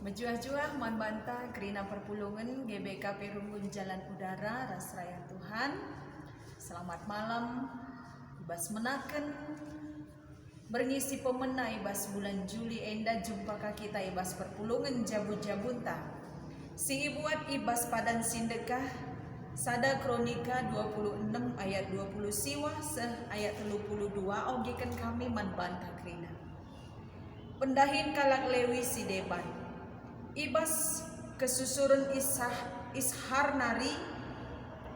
Mejuah-juah man banta kerina perpulungan GBK Perunggun Jalan Udara Rasraya Tuhan. Selamat malam. Ibas menaken berngisi pemena ibas bulan Juli enda jumpa kita ibas perpulungan jabu-jabunta. Si ibuat ibas padan sindekah sada kronika 26 ayat 20 siwa seh ayat 32 ogekan kami man banta kerina. Pendahin kalak lewi si deban. Ibas kesusuran ishar nari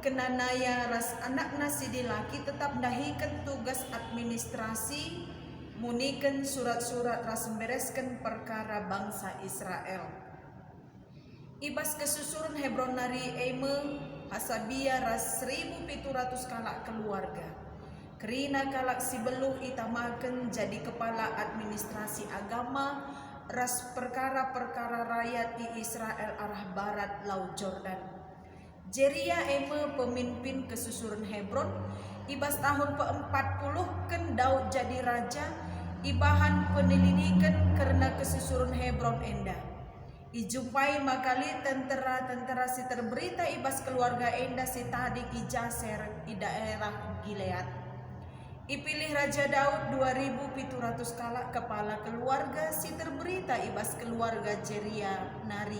kenanaya ras anak nasi dilaki tetap dahikan tugas administrasi munikan surat-surat ras membereskan perkara bangsa Israel. Ibas kesusuran Hebron nari eme hasabia ras 1700 kalak keluarga. Kerina kalak si beluh itamakan jadi kepala administrasi agama ras perkara-perkara rakyat di Israel arah barat Laut Jordan. Jeria eme pemimpin kesusuran Hebron, ibas tahun ke-40 ken Daud jadi raja, ibahan penyelidikan karena kesusuran Hebron enda. Ijumpai makali tentara si terberita ibas keluarga enda si tadi ijaser di daerah Gilead. Ipilih Raja Daud 2700 kalak kepala keluarga si terberita ibas keluarga Jeria nari.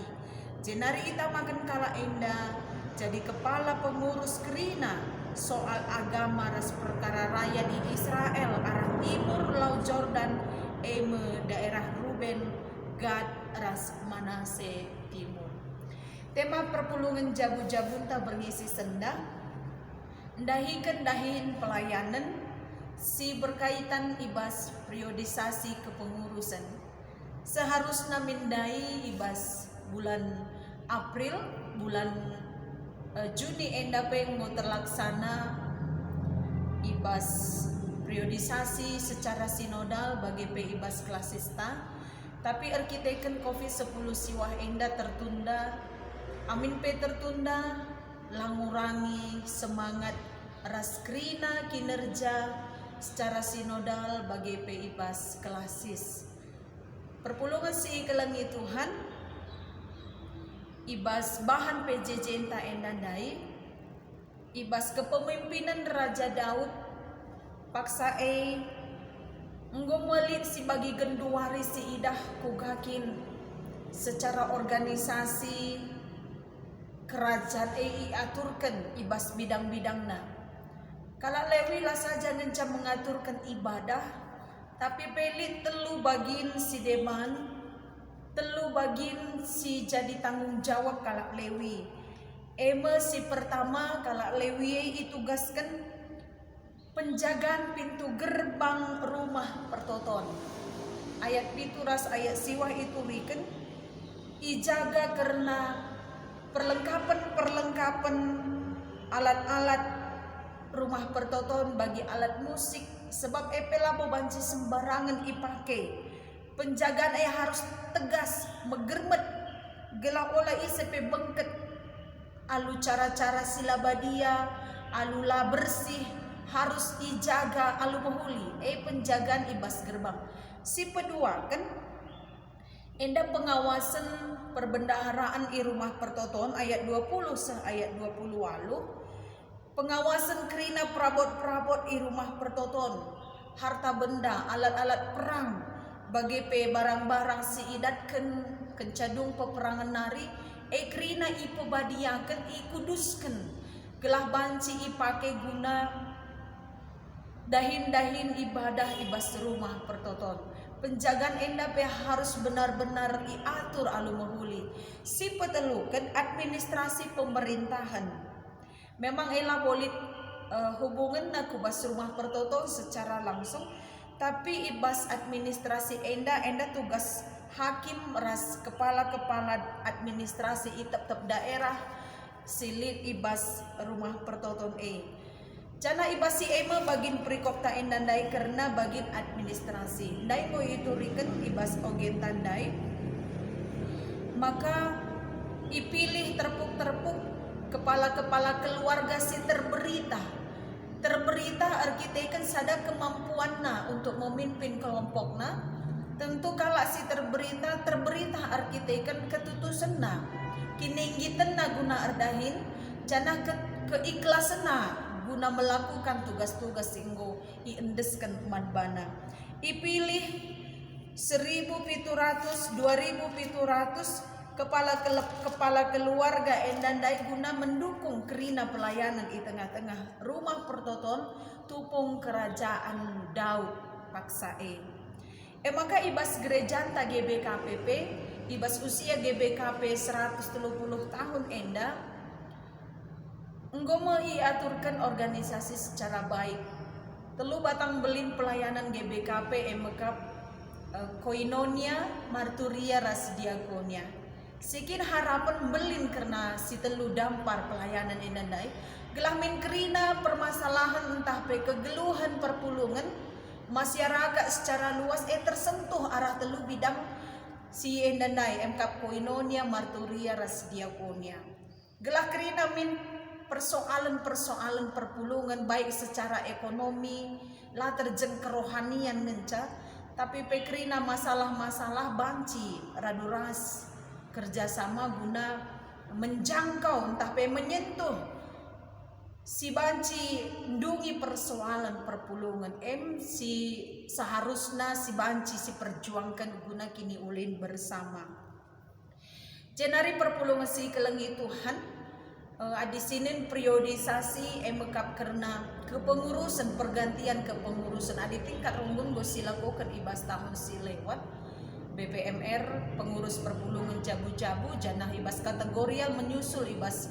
Jenari itamakan kala enda jadi kepala pengurus kerina soal agama ras perkara raya di Israel arah timur Laut Jordan eme daerah Ruben, Gad, ras Manase timur. Tema perpulungan jabu-jabunta berngisi senda dahin pelayanan si berkaitan ibas periodisasi kepengurusan. Seharusnya mindai ibas bulan April, bulan Juni enda peng mau terlaksana ibas periodisasi secara sinodal bagi ibas klasista. Tapi arkiteken COVID-10 siwah enda tertunda. Amin tertunda langurangi semangat ras krina kinerja secara sinodal bagi ibas klasis. Perpulungan si kelangi Tuhan ibas bahan PJJ enta endandai ibas kepemimpinan Raja Daud paksa nggomelit si bagi genduari si idah kugakin secara organisasi kerajaan aturkan ibas bidang-bidangna. Kalau lewi lah saja nenca mengaturkan ibadah, tapi pelit telu bagin si deman, telu bagin si jadi tanggung jawab kalak lewi. Eme si pertama kalak lewi itugaskan penjagaan pintu gerbang rumah pertoton. Ayat pituras ayat siwah itu riken ijaga karena perlengkapan alat-alat rumah pertoton bagi alat musik sebab epela banci sembarangan ipake. Penjagaan harus tegas, megermet, gelak ola isepe bengket. Alu cara-cara silabadia, alu la bersih harus ijaga alu mahuli. Penjagaan ibas gerbang. Si kedua kan enda pengawasan perbendaharaan i rumah pertoton ayat 20 sah ayat 20 walu. Pengawasan kerina perabot-perabot i rumah pertoton, harta benda, alat-alat perang, bagi barang-barang si idatkan kencadung peperangan nari, kerina ipebadiakan ikuduskan, gelah banci ipake guna dahin-dahin ibadah ibas rumah pertoton. Penjagaan enda harus benar-benar diatur alu mahuli. Si petelukan administrasi pemerintahan. Memang bolit hubungan nak kubas rumah pertoton secara langsung, tapi ibas administrasi enda tugas hakim ras kepala-kepala administrasi tetap daerah silit ibas rumah pertoton Jana ibas si ema bagin perikopta enda dai karena bagin administrasi. Dai mo itu riken ibas ogen tandai. Maka ipilih terpuk-terpuk kepala-kepala keluarga si terberita. Terberita arkiteken sada kemampuanna untuk memimpin kelompokna tentu kalau si terberita arkiteken ketutusan na kininggitan na guna ardahin jana keikhlasan na guna melakukan tugas-tugas singgo iendeskan manbana ipilih 1.700 2.700 kepala keluarga endandai guna mendukung kerina pelayanan di tengah-tengah rumah pertoton tupung kerajaan Daud paksae. Maka ibas gerejanta GBKPP, ibas usia GBKP 130 tahun enda, enggo aturkan organisasi secara baik. Telu batang belin pelayanan GBKP emekap koinonia, marturia, ras diakonia. Sikin harapan belin karena si telu dampar pelayanan endandai, gelah min kerina permasalahan entah pe kegeluhan perpulungan masyarakat secara luas tersentuh arah telu bidang si endandai emkap koinonia, marturia, ras diakonia. Gelah kerina min persoalan-persoalan perpulungan baik secara ekonomi, latar jeng kerohanian ngenca, tapi pekrina masalah-masalah banci raduras kerjasama guna menjangkau entah pe menyentuh si banci ndungi persoalan perpulungan si seharusnya si banci si perjuangkan guna kini ulin bersama jenari perpulungan si kelengi Tuhan di sini priorisasi emekap karena kepengurusan pergantian kepengurusan adi tingkat rumbun go silakukan ibas tahun si lewat BPMR pengurus perpulungan jabu-jabu janah ibas kategorial menyusul ibas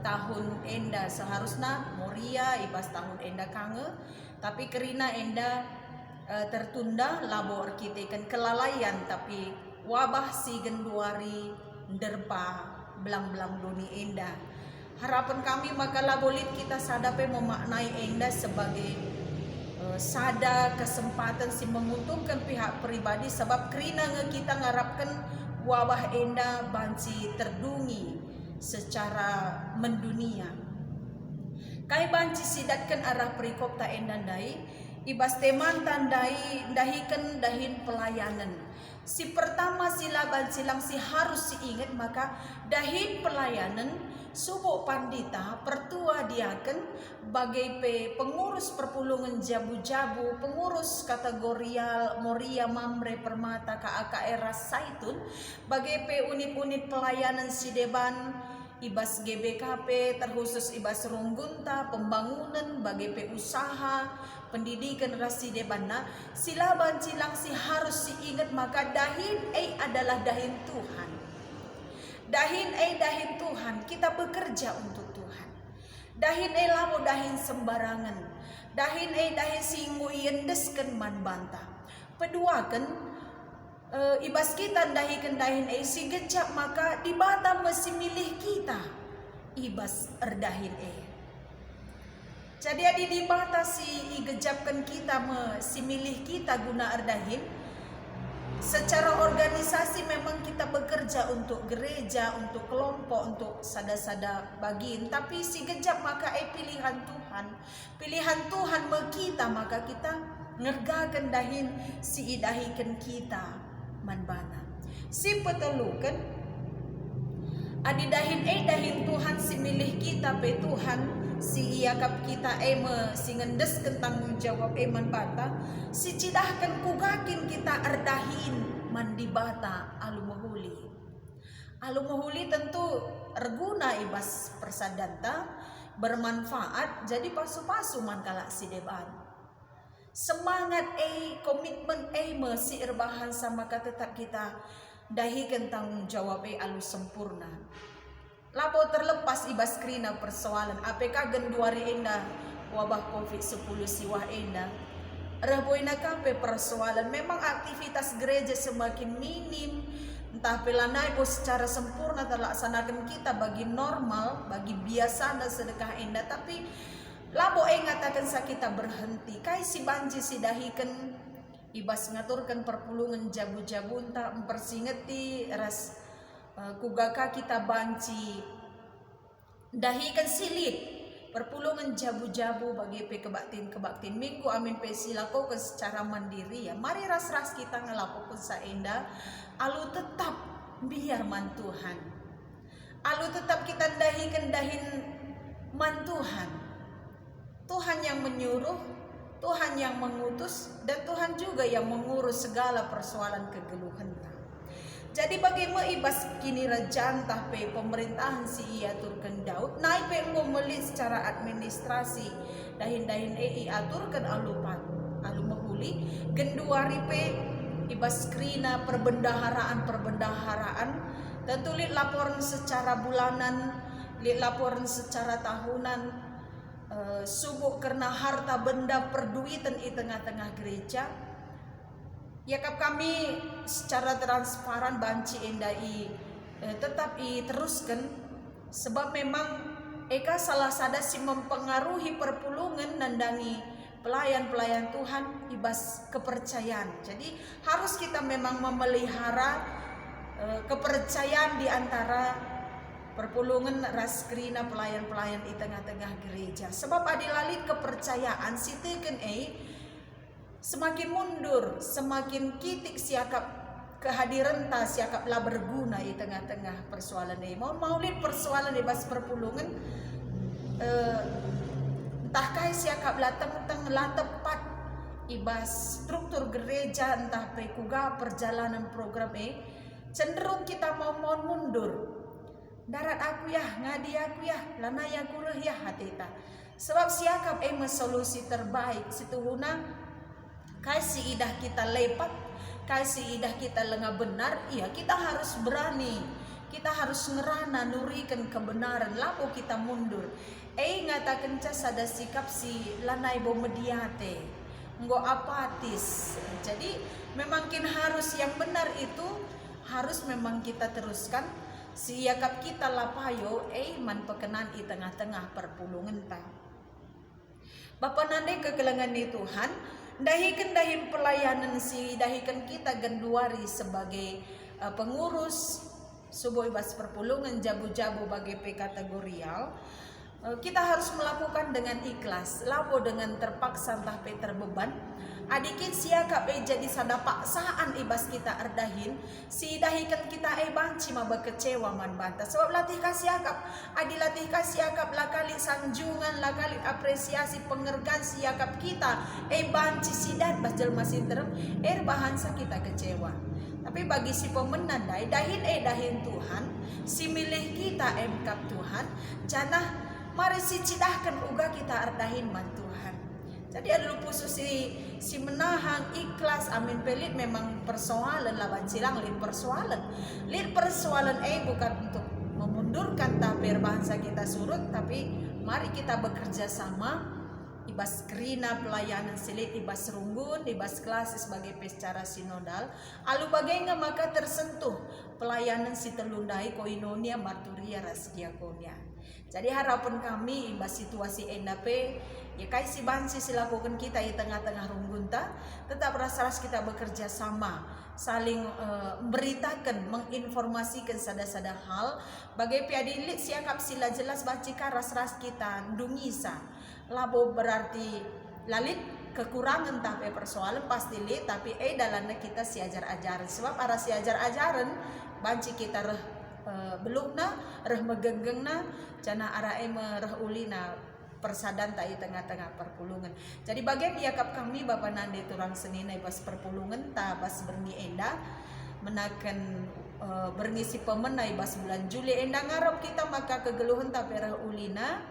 tahun enda seharusnya Moria ibas tahun enda kange tapi kerina enda tertunda labo arkiteken kelalaian tapi wabah si genduari derpa belang-belang doni enda harapan kami maka labolit kita sadape memaknai enda sebagai sada kesempatan si menguntungkan pihak pribadi sebab kerina kita ngarapkan wabah enda banci terdungi secara mendunia. Kai banci sidatkan arah perikop ta endandai ibas teman tandai dahikan dahin pelayanan. Si pertama silaban silang si harus diingat maka dahin pelayanan subuh pandita pertua diaken bagai pengurus perpulungan jabu-jabu pengurus kategorial Moria Mamre Permata KAKR Saitun bagai unit-unit pelayanan sideban ibas GBKP terkhusus ibas Runggunta pembangunan bagai usaha pendidikan rasidebana silaban silang si harus diingat maka dahin adalah dahin Tuhan. Dahin Tuhan, kita bekerja untuk Tuhan. Dahin lamo dahin sembarangan. Dahin singgu iendeskan man bantah. Peduakan ibas kita dahikan dahin si gejap maka dibata mesti milih kita ibas erdahin jadi adi dibata si igejapkan kita mesti milih kita guna erdahin. Secara organisasi memang kita bekerja untuk gereja, untuk kelompok, untuk sada-sada bagian. Tapi si gejap maka pilihan Tuhan. Pilihan Tuhan kita maka kita ngergakan dahin si idahikan kita manbana. Si petelukan adi dahin dahin Tuhan si milih kita pe Tuhan si iakap kita si ngendeskan tanggung jawab manbata si cidahkan kugakin kita erdahin mandibata alumahuli tentu erguna ibas persadanta bermanfaat jadi pasu-pasu man kala si deban semangat komitmen si erbahan sama tetap kita dahikan tanggung jawab alu sempurna lapo terlepas ibas krina persoalan APK genduari enda wabah COVID-10 siwah enda reboina kape persoalan memang aktivitas gereja semakin minim entah pelanai secara sempurna terlaksanakan kita bagi normal bagi biasa dan sedekah enda tapi lapo ngatakan sa kita berhenti kai si banji si dahikan ibas ngaturkan perpulungan jabu-jabu entah mempersingeti ras kugaka kita banci dahikan silit perpulungan jabu-jabu bagi pe kebaktin minggu amin pe silakukan secara mandiri ya. Mari ras-ras kita ngelakukan saenda alu tetap biar man Tuhan. Alu tetap kita dahin man Tuhan. Tuhan yang menyuruh, Tuhan yang mengutus, dan Tuhan juga yang mengurus segala persoalan kegeluhan. Jadi bagaimana ibas kini rajaan pe pemerintahan si ia turkan Daud naik pe memelit secara administrasi dahin aturkan alu mahuli genduari pe ibas krina perbendaharaan tentu lihat laporan secara bulanan, lihat laporan secara tahunan, subuh karena harta benda perduitan di tengah-tengah gereja. Yakap kami secara transparan banci endai tetap teruskan sebab memang eka salah sada si mempengaruhi perpulungan nandangi pelayan Tuhan ibas kepercayaan. Jadi harus kita memang memelihara kepercayaan di antara perpulungan raskrina pelayan di tengah-tengah gereja. Sebab adilalit kepercayaan siteken semakin mundur, semakin kitik siakap kehadiran ta siakap lah berguna di tengah-tengah persoalan ini. Mau lihat persoalan di bas perpulungan entah kai siakap lah teng lah tepat ibas struktur gereja entah pekuga perjalanan program cenderung kita mau mundur. Darat aku ya, ngadi aku ya, lana ya kureh ya hatita. Sebab siakap solusi terbaik situhuna kasih idah kita lepat, kasih idah kita lengah benar, iya kita harus berani, kita harus ngerana nurikan kebenaran, lapo kita mundur. Ngatakan cas ada sikap si lanai bo mediate, nggo apatis. Jadi memang harus yang benar itu harus memang kita teruskan. Si yakap kita lapayo, man pekenan di tengah-tengah perpulungan ta. Bapak nande kekelangan di Tuhan. Dahikan pelayanan si dahikan kita genduari sebagai pengurus subuh ibas perpulungan jabu-jabu bagi kategorial. Kita harus melakukan dengan ikhlas, lapo dengan terpaksa entah pe terbeban. Adikin siakap jadi sada paksaan ibas kita erdahin, si dahikan kita banci ma bekecewa man banta. Sebab latih kasiakap, adi latih kasiakap lakali sanjungan, lakali apresiasi penghargaan siakap kita, banci sidat bas jelma sinterem, bahansa kita kecewa. Tapi bagi si pemenandai, dahin Tuhan, si milih kita kap Tuhan, janah mari si cidahkan uga kita erdahin man Tuhan. Jadi ada khusus si menahang ikhlas amin pelit memang persoalan laban silang lid persoalan bukan untuk memundurkan tapir bahasa kita surut, tapi mari kita bekerja sama ibas krina pelayanan silit ibas runggun ibas kelas sebagai secara sinodal alu bagaimana maka tersentuh pelayanan si telundai koinonia marturia ras diakonia. Jadi harapan kami ibas situasi endape ya kai si bansi silakukan kita di tengah-tengah runggunta tetap ras-ras kita bekerja sama saling beritakan menginformasikan sada-sada hal bagai piadilit siakap sila jelas bacika ras-ras kita dungisa labo berarti lalit kekurangan tapi persoalan pasti li tapi dalamnya kita si ajar-ajaran sebab arah si ajar-ajaran banci kita belukna reh megenggengna cana arah mereh ulina persadan tai tengah-tengah perpulungan. Jadi bagian yakap kami Bapak Nande turang senina bas perpulungan ta bas berni enda menakan berngisi pemenai bas bulan Juli enda ngarap kita maka kegeluhan ta pereh ulina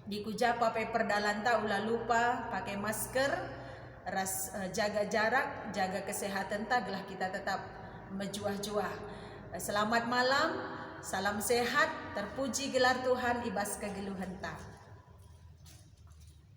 dikujapa pe perdalan ta ulah lupa pakai masker ras jaga jarak jaga kesehatan ta gelah kita tetap mejuah-juah. Selamat malam, salam sehat, terpuji gelar Tuhan ibas kegeluhan ta.